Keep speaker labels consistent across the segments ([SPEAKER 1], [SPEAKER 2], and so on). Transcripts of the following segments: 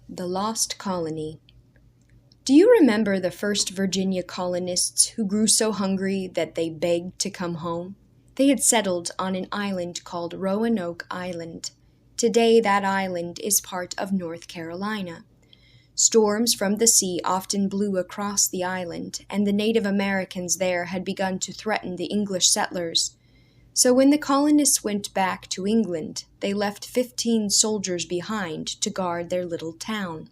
[SPEAKER 1] The Lost Colony. Do you remember the first Virginia colonists who grew so hungry that they begged to come home? They had settled on an island called Roanoke Island. Today, that island is part of North Carolina. Storms from the sea often blew across the island, and the Native Americans there had begun to threaten the English settlers. So when the colonists went back to England, they left 15 soldiers behind to guard their little town.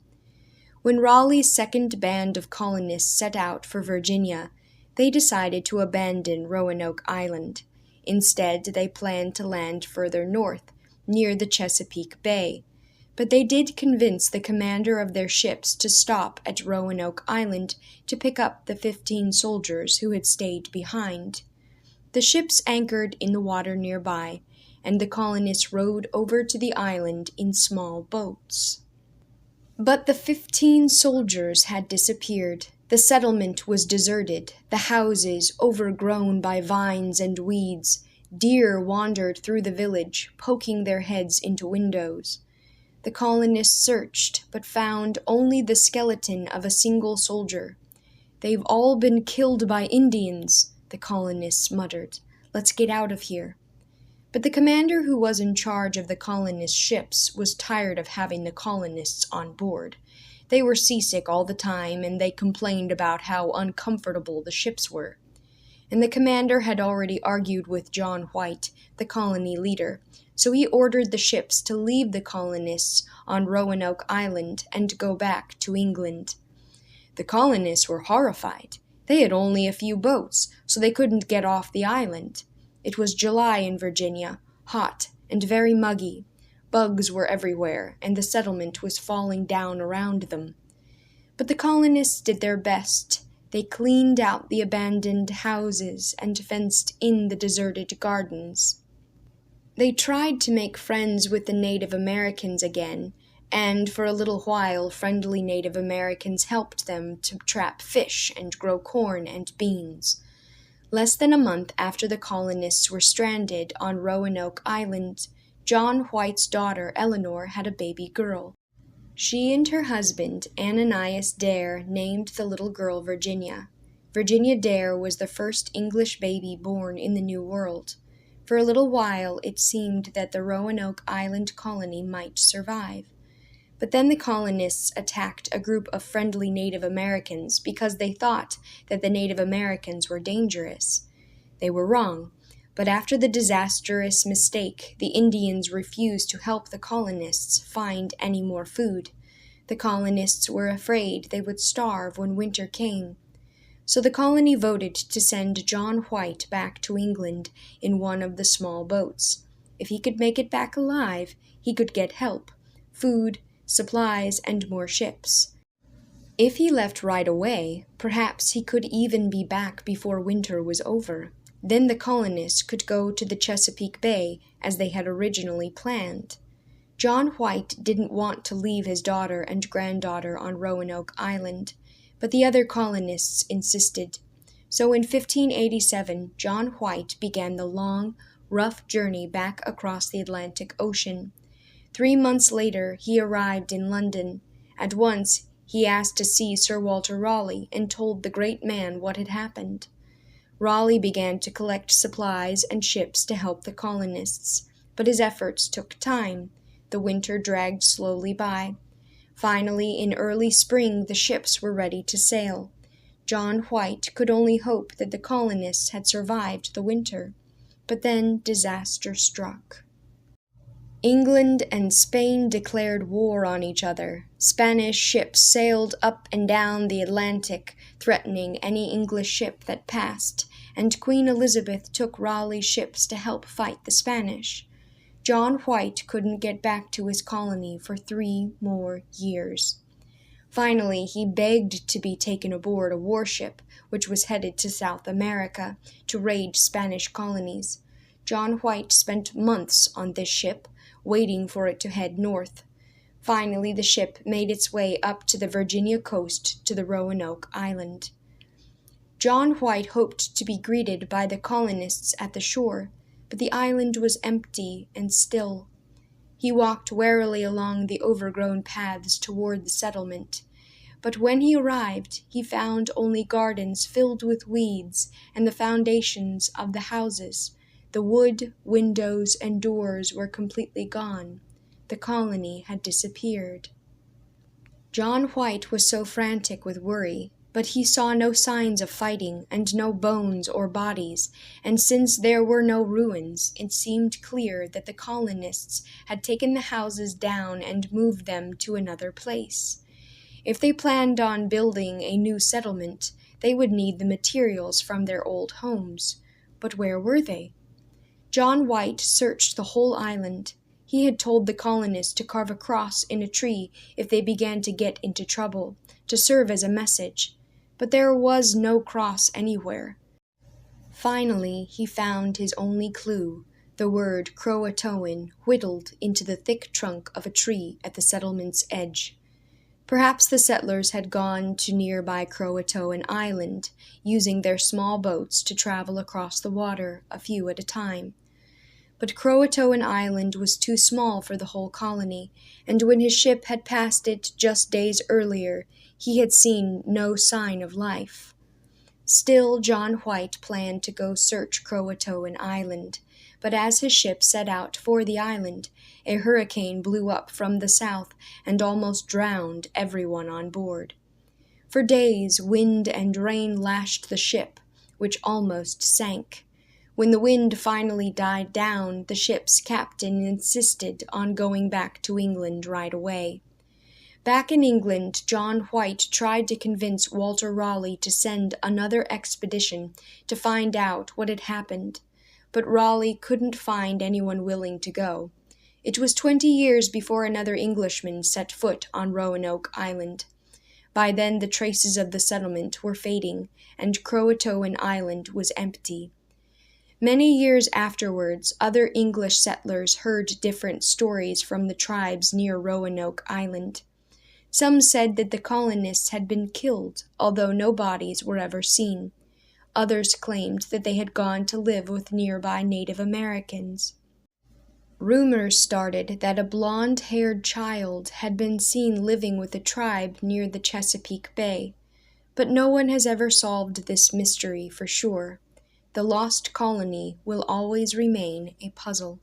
[SPEAKER 1] When Raleigh's second band of colonists set out for Virginia, they decided to abandon Roanoke Island. Instead, they planned to land further north, near the Chesapeake Bay. But they did convince the commander of their ships to stop at Roanoke Island to pick up the 15 soldiers who had stayed behind. The ships anchored in the water nearby, and the colonists rowed over to the island in small boats. But the 15 soldiers had disappeared. The settlement was deserted, the houses overgrown by vines and weeds. Deer wandered through the village, poking their heads into windows. The colonists searched, but found only the skeleton of a single soldier. "They've all been killed by Indians," the colonists muttered. "Let's get out of here." But the commander who was in charge of the colonists' ships was tired of having the colonists on board. They were seasick all the time, and they complained about how uncomfortable the ships were. And the commander had already argued with John White, the colony leader, so he ordered the ships to leave the colonists on Roanoke Island and go back to England. The colonists were horrified. They had only a few boats, so they couldn't get off the island. It was July in Virginia, hot and very muggy. Bugs were everywhere, and the settlement was falling down around them. But the colonists did their best. They cleaned out the abandoned houses and fenced in the deserted gardens. They tried to make friends with the Native Americans again, and for a little while friendly Native Americans helped them to trap fish and grow corn and beans. Less than a month after the colonists were stranded on Roanoke Island, John White's daughter Eleanor had a baby girl. She and her husband, Ananias Dare, named the little girl Virginia. Virginia Dare was the first English baby born in the New World. For a little while it seemed that the Roanoke Island colony might survive. But then the colonists attacked a group of friendly Native Americans because they thought that the Native Americans were dangerous. They were wrong, but after the disastrous mistake, the Indians refused to help the colonists find any more food. The colonists were afraid they would starve when winter came. So the colony voted to send John White back to England in one of the small boats. If he could make it back alive, he could get help, food, supplies, and more ships. If he left right away, perhaps he could even be back before winter was over. Then the colonists could go to the Chesapeake Bay as they had originally planned. John White didn't want to leave his daughter and granddaughter on Roanoke Island, but the other colonists insisted. So in 1587, John White began the long, rough journey back across the Atlantic Ocean. 3 months later, he arrived in London. At once, he asked to see Sir Walter Raleigh and told the great man what had happened. Raleigh began to collect supplies and ships to help the colonists, but his efforts took time. The winter dragged slowly by. Finally, in early spring, the ships were ready to sail. John White could only hope that the colonists had survived the winter. But then disaster struck. England and Spain declared war on each other. Spanish ships sailed up and down the Atlantic, threatening any English ship that passed, and Queen Elizabeth took Raleigh's ships to help fight the Spanish. John White couldn't get back to his colony for 3 more years. Finally, he begged to be taken aboard a warship, which was headed to South America to raid Spanish colonies. John White spent months on this ship, waiting for it to head north. Finally, the ship made its way up to the Virginia coast to the Roanoke Island. John White hoped to be greeted by the colonists at the shore, but the island was empty and still. He walked warily along the overgrown paths toward the settlement. But when he arrived, he found only gardens filled with weeds and the foundations of the houses. The wood, windows, and doors were completely gone. The colony had disappeared. John White was so frantic with worry, but he saw no signs of fighting and no bones or bodies, and since there were no ruins, it seemed clear that the colonists had taken the houses down and moved them to another place. If they planned on building a new settlement, they would need the materials from their old homes. But where were they? John White searched the whole island. He had told the colonists to carve a cross in a tree if they began to get into trouble, to serve as a message. But there was no cross anywhere. Finally, he found his only clue, the word Croatoan whittled into the thick trunk of a tree at the settlement's edge. Perhaps the settlers had gone to nearby Croatoan Island, using their small boats to travel across the water, a few at a time. But Croatoan Island was too small for the whole colony, and when his ship had passed it just days earlier, he had seen no sign of life. Still, John White planned to go search Croatoan Island, but as his ship set out for the island, a hurricane blew up from the south and almost drowned everyone on board. For days, wind and rain lashed the ship, which almost sank. When the wind finally died down, the ship's captain insisted on going back to England right away. Back in England, John White tried to convince Walter Raleigh to send another expedition to find out what had happened, but Raleigh couldn't find anyone willing to go. It was 20 years before another Englishman set foot on Roanoke Island. By then the traces of the settlement were fading, and Croatoan Island was empty. Many years afterwards, other English settlers heard different stories from the tribes near Roanoke Island. Some said that the colonists had been killed, although no bodies were ever seen. Others claimed that they had gone to live with nearby Native Americans. Rumors started that a blonde-haired child had been seen living with a tribe near the Chesapeake Bay, but no one has ever solved this mystery for sure. The lost colony will always remain a puzzle.